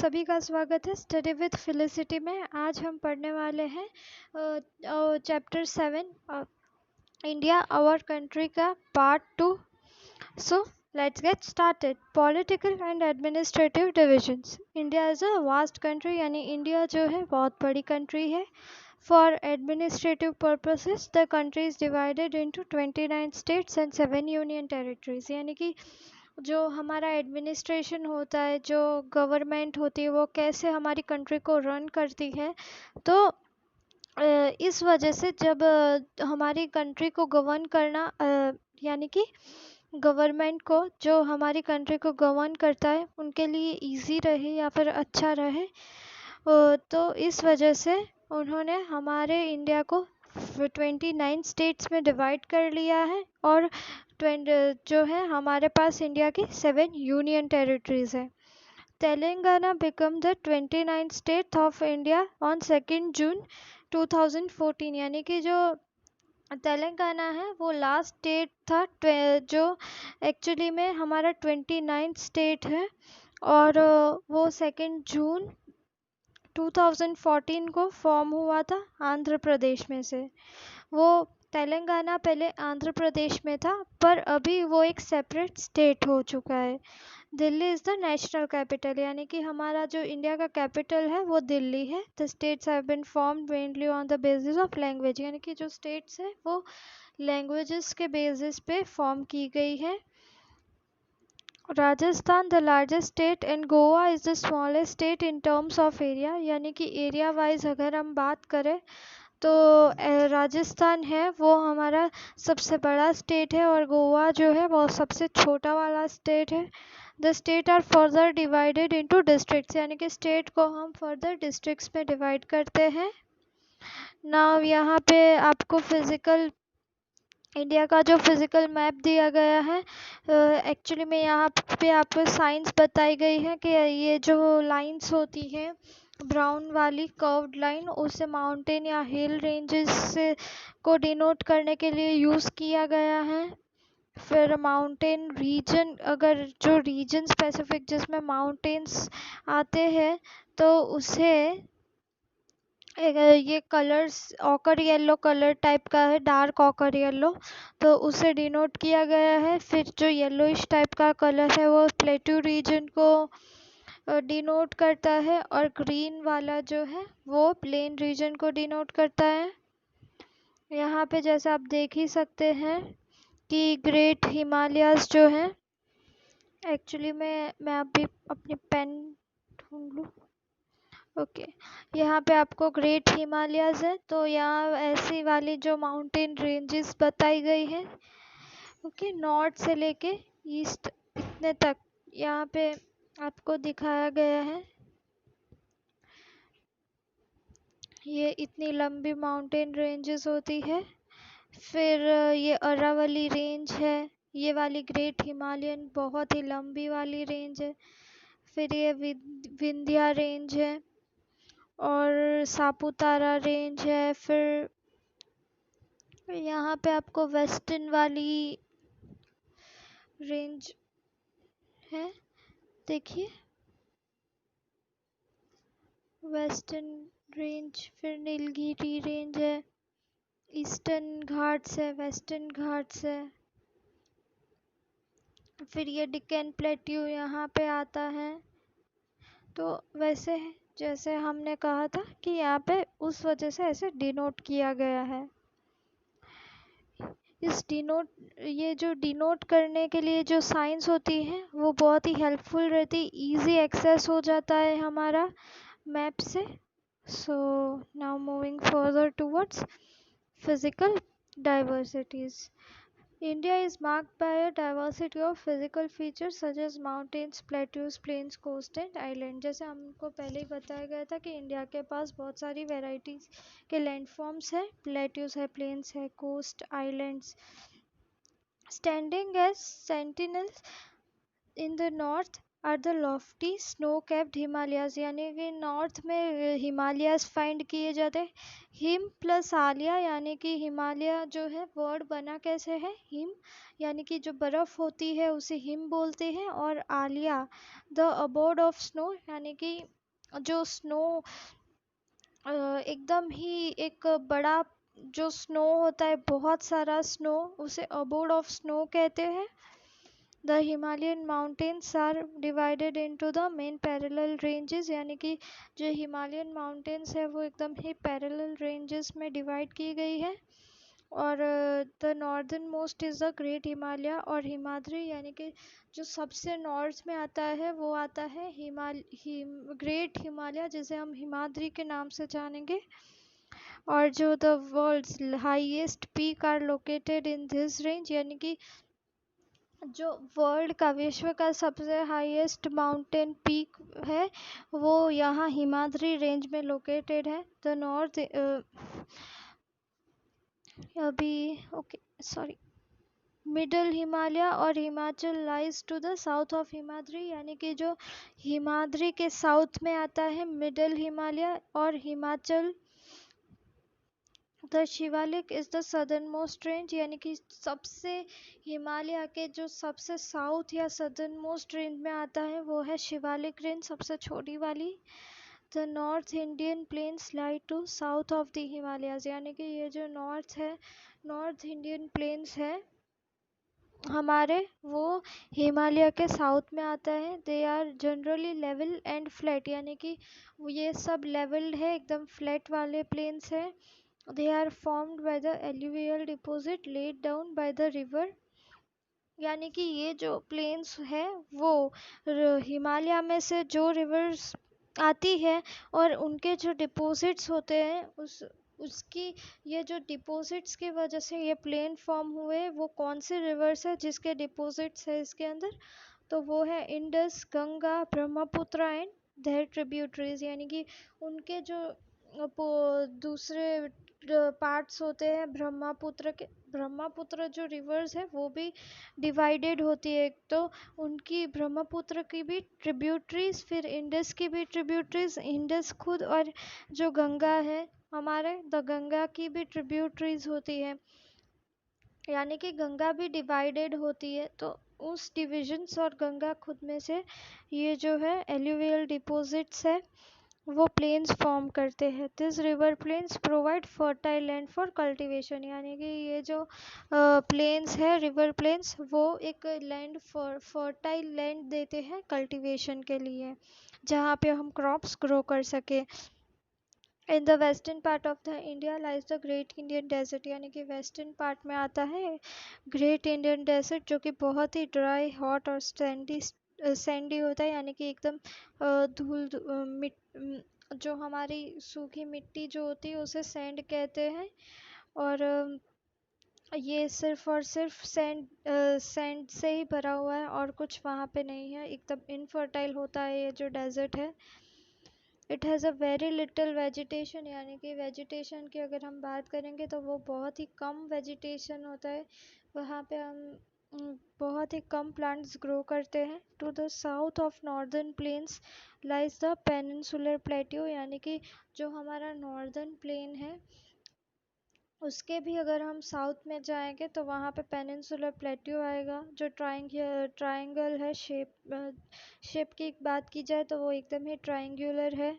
सभी का स्वागत है स्टडी विद फेलिसिटी में। आज हम पढ़ने वाले हैं चैप्टर 7 इंडिया आवर कंट्री का part 2। So let's get started. Political and administrative divisions. India is a vast country, यानी इंडिया जो है बहुत बड़ी कंट्री है। For administrative purposes the country is divided into 29 states and 7 union territories. यानी कि जो हमारा एडमिनिस्ट्रेशन होता है, जो गवर्नमेंट होती है, वो कैसे हमारी कंट्री को रन करती है। तो इस वजह से जब हमारी कंट्री को गवर्न करना यानी कि गवर्नमेंट को जो हमारी कंट्री को गवर्न करता है उनके लिए इजी रहे या फिर अच्छा रहे, तो इस वजह से उन्होंने हमारे इंडिया को 29 स्टेट्स में डिवाइड कर लिया है और जो है हमारे पास इंडिया की 7 यूनियन टेरिटरीज है। Telangana become the 29 state of India on 2 जून 2014। यानी कि जो तेलंगाना है वो लास्ट स्टेट था जो एक्चुअली में हमारा 29 स्टेट है, और वो 2 जून 2014 को फॉर्म हुआ था आंध्र प्रदेश में से। वो तेलंगाना पहले आंध्र प्रदेश में था, पर अभी वो एक सेपरेट स्टेट हो चुका है। Delhi is the national capital, यानी कि हमारा जो इंडिया का कैपिटल है वो दिल्ली है। The states have been formed mainly on the basis of language, यानी कि जो स्टेट्स है वो लैंग्वेजेस के बेसिस पे फॉर्म की गई है। Rajasthan the largest state and Goa is the smallest state in terms of area. यानी कि एरिया वाइज अगर हम बात करें तो राजस्थान है वो हमारा सबसे बड़ा स्टेट है और गोवा जो है वो सबसे छोटा वाला स्टेट है। The state are further divided into districts, यानी कि स्टेट को हम फर्दर डिस्ट्रिक्ट्स में डिवाइड करते हैं। नाउ यहाँ पे आपको फिजिकल इंडिया का जो फिजिकल मैप दिया गया है, एक्चुअली में यहाँ पे आपको साइंस बताई गई है कि ये जो लाइंस होती हैं ब्राउन वाली कर्व्ड लाइन, उसे माउंटेन या हिल रेंजेस को डिनोट करने के लिए यूज़ किया गया है। फिर माउंटेन रीजन, अगर जो रीजन स्पेसिफिक जिसमें माउंटेन्स आते हैं तो उसे ये colours occur yellow colour type का है, डार्क ऑकर येलो, तो उसे डिनोट किया गया है। फिर जो येलोइश टाइप का कलर है वो प्लेट्यू रीजन को डिनोट करता है, और ग्रीन वाला जो है वो प्लेन रीजन को डिनोट करता है। यहाँ पे जैसे आप देख ही सकते हैं कि ग्रेट हिमालयाज जो है, एक्चुअली मैं अभी अपनी पेन ढूंढ लूँ। ओके, यहाँ पे आपको ग्रेट हिमालयाज है, तो यहाँ ऐसी वाली जो माउंटेन रेंजेस बताई गई है, ओके, नॉर्थ से लेके ईस्ट इतने तक यहाँ पे आपको दिखाया गया है। ये इतनी लंबी माउंटेन रेंजेस होती है। फिर ये अरावली रेंज है, ये वाली ग्रेट हिमालयन बहुत ही लंबी वाली रेंज है। फिर ये विंध्या रेंज है और सापुतारा रेंज है। फिर यहाँ पे आपको वेस्टर्न वाली रेंज है, देखिए वेस्टर्न रेंज। फिर नीलगिरी रेंज है, ईस्टर्न घाट्स है, वेस्टर्न घाट्स है। फिर ये डिक्कन प्लेट्यू यहाँ पे आता है। तो वैसे जैसे हमने कहा था कि यहाँ पे उस वजह से ऐसे डिनोट किया गया है। ये जो डिनोट करने के लिए जो साइंस होती है वो बहुत ही हेल्पफुल रहती, इजी एक्सेस हो जाता है हमारा मैप से। So now moving further towards physical diversities. India is marked by a diversity of physical features such as mountains, plateaus, plains, coast and island। जैसे हमको पहले ही बताया गया था कि इंडिया के पास बहुत सारी वेराइटीज़ के लैंडफॉर्म्स है, प्लेट्यूज है, प्लेन्स है, coast, islands. Standing as sentinels in the north are the lofty snow capped Himalayas, यानी कि नॉर्थ में हिमालयाज फाइंड किए जाते हैं। हिम प्लस आलिया, यानी कि हिमालय जो है वर्ड बना कैसे है, हिम यानी कि जो बर्फ़ होती है उसे हिम बोलते हैं, और आलिया द अबोर्ड ऑफ स्नो, यानी कि जो स्नो एकदम ही एक बड़ा जो स्नो होता है, बहुत सारा स्नो, उसे अबोर्ड ऑफ स्नो कहते हैं। The Himalayan mountains are divided into the main parallel ranges, यानी कि जो हिमालयन माउंटेन्स है वो एकदम ही पैरेलल रेंजेस में डिवाइड की गई है। और the northernmost is the great Himalaya, और हिमाद्री यानी कि जो सबसे नॉर्थ में आता है वो आता है ग्रेट हिमालय, जिसे हम हिमाद्री के नाम से जानेंगे। और जो the world's highest peak are located in this range, यानी कि जो वर्ल्ड का, विश्व का सबसे हाईएस्ट माउंटेन पीक है वो यहाँ हिमाद्री रेंज में लोकेटेड है। द नॉर्थ अभी ओके सॉरी मिडल हिमालय और Himachal lies to the south of Himadri, यानी कि जो हिमाद्री के साउथ में आता है मिडल हिमालय, और Himachal the Shivalik is the southern most range, यानी कि सबसे हिमालय के जो सबसे साउथ या सदर्न मोस्ट रेंज में आता है वो है शिवालिक रेंज, सबसे छोटी वाली। The north Indian plains lie to south of the Himalayas, यानी कि ये जो नॉर्थ है, नॉर्थ इंडियन प्लेन्स है हमारे, वो हिमालय के साउथ में आता है। They are generally level and flat, यानी कि ये सब लेवल्ड है, एकदम फ्लैट वाले प्लेन्स है। They are formed by the alluvial deposit laid down by the river, यानी कि ये जो प्लेन्स है वो हिमालय में से जो रिवर्स आती है और उनके जो डिपॉजिट्स होते हैं उसकी ये जो डिपॉजिट्स की वजह से ये प्लेन फॉर्म हुए, वो कौन से रिवर्स है जिसके डिपॉजिट्स है इसके अंदर, तो वो है Indus, Ganga, Brahmaputra and their tributaries, यानी कि उनके जो दूसरे पार्ट्स होते हैं ब्रह्मपुत्र के, ब्रह्मपुत्र जो रिवर्स है वो भी डिवाइडेड होती है, तो उनकी ब्रह्मपुत्र की भी ट्रिब्यूटरीज, फिर इंडस की भी ट्रिब्यूटरीज, इंडस खुद, और जो गंगा है हमारे, द गंगा की भी ट्रिब्यूटरीज होती है, यानी कि गंगा भी डिवाइडेड होती है। तो उस डिविजन्स और गंगा खुद में से ये जो है एल्यूवियल डिपॉजिट्स है वो प्लेन्स फॉर्म करते हैं। This river plains provide fertile land for cultivation, यानी कि ये जो प्लेन्स है, रिवर प्लेन्स, वो एक लैंड फर्टाइल लैंड देते हैं कल्टीवेशन के लिए, जहाँ पे हम क्रॉप्स ग्रो कर सके। In the western part of the India lies the great Indian desert, यानी कि वेस्टर्न पार्ट में आता है ग्रेट इंडियन डेजर्ट, जो कि बहुत ही ड्राई, हॉट और सैंडी होता है, यानी कि एकदम धूल जो हमारी सूखी मिट्टी जो होती है उसे सैंड कहते हैं। और ये सिर्फ और सिर्फ सैंड से ही भरा हुआ है और कुछ वहाँ पे नहीं है, एकदम इनफर्टाइल होता है ये जो डेजर्ट है। It has a very little vegetation, यानी कि वेजिटेशन की अगर हम बात करेंगे तो वो बहुत ही कम वेजिटेशन होता है, वहाँ पे हम बहुत ही कम प्लांट्स ग्रो करते हैं। To the south of northern plains lies the peninsular plateau, यानी कि जो हमारा नॉर्दर्न प्लेन है उसके भी अगर हम साउथ में जाएंगे तो वहाँ पे पेनिनसुलर प्लेट्यू आएगा, जो ट्रायंगल है, शेप की बात की जाए तो वो एकदम ही ट्रायंगुलर है।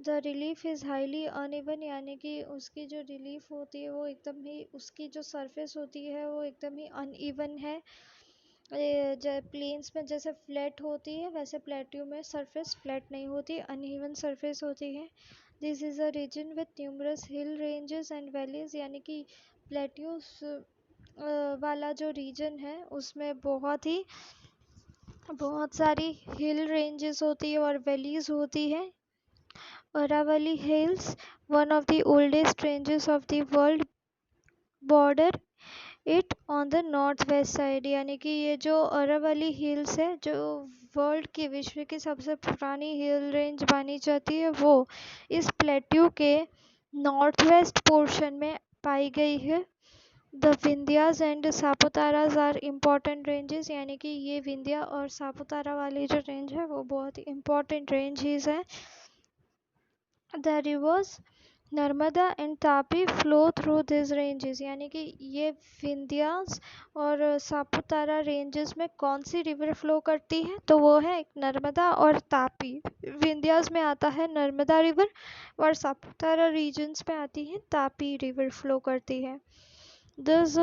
The relief is highly uneven, यानी कि उसकी जो रिलीफ होती है वो एकदम ही, उसकी जो सरफेस होती है वो एकदम ही अनइवन है। प्लेन्स में जैसे फ्लैट होती है वैसे प्लेट्यू में सरफेस फ्लैट नहीं होती, अनइवन सरफेस होती है। This is a region with numerous hill ranges and valleys, यानी कि प्लेट्यूस वाला जो रीजन है उसमें बहुत सारी हिल रेंजेस होती है और वैलीज होती है। Aravalli hills, one of the oldest ranges of the world, border it on the north west side, यानी कि ये जो अरावली हिल्स है जो वर्ल्ड की, विश्व की सबसे पुरानी हिल रेंज मानी जाती है, वो इस प्लेट्यू के नॉर्थ वेस्ट पोर्शन में पाई गई है। The Vindhyas and Saputaras are important ranges, यानी कि ये विंध्या और सापुतारा वाली जो रेंज है वो बहुत ही इम्पॉर्टेंट रेंजेस है। The reverse Narmada and Tapi flow through this ranges, यानी कि ये विंध्यास और सापुतारा रेंजेस में कौन सी रिवर फ्लो करती है, तो वो है नर्मदा और तापी। विंध्यास में आता है नर्मदा रिवर और सापुतारा रीजन्स में आती है तापी रिवर फ्लो करती है। This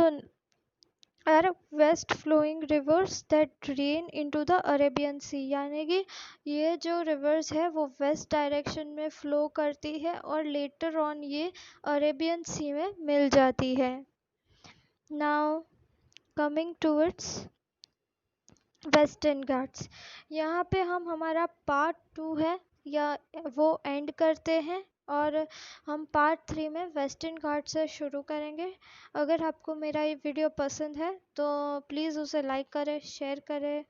are west flowing rivers that drain into the Arabian Sea, यानी कि ये जो रिवर्स है वो वेस्ट डायरेक्शन में फ्लो करती है और लेटर ऑन ये अरेबियन सी में मिल जाती है। Now coming towards western Ghats, यहाँ पे हम हमारा पार्ट 2 है या वो एंड करते हैं और हम पार्ट 3 में वेस्टर्न घाट से शुरू करेंगे। अगर आपको मेरा ये वीडियो पसंद है तो प्लीज़ उसे लाइक करें, शेयर करें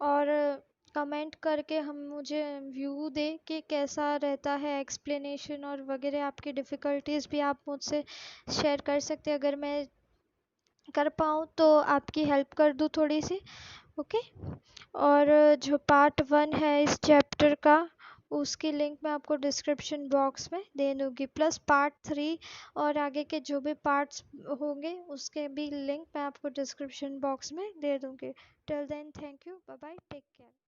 और कमेंट करके हम मुझे व्यू दे कि कैसा रहता है एक्सप्लेनेशन और वगैरह। आपकी डिफ़िकल्टीज़ भी आप मुझसे शेयर कर सकते हैं, अगर मैं कर पाऊँ तो आपकी हेल्प कर दूँ थोड़ी सी। ओके। और जो पार्ट 1 है इस चैप्टर का, उसकी लिंक मैं आपको डिस्क्रिप्शन बॉक्स में दे दूँगी, प्लस पार्ट 3 और आगे के जो भी पार्ट्स होंगे उसके भी लिंक मैं आपको डिस्क्रिप्शन बॉक्स में दे दूँगी। Till then, thank you, bye bye, take care.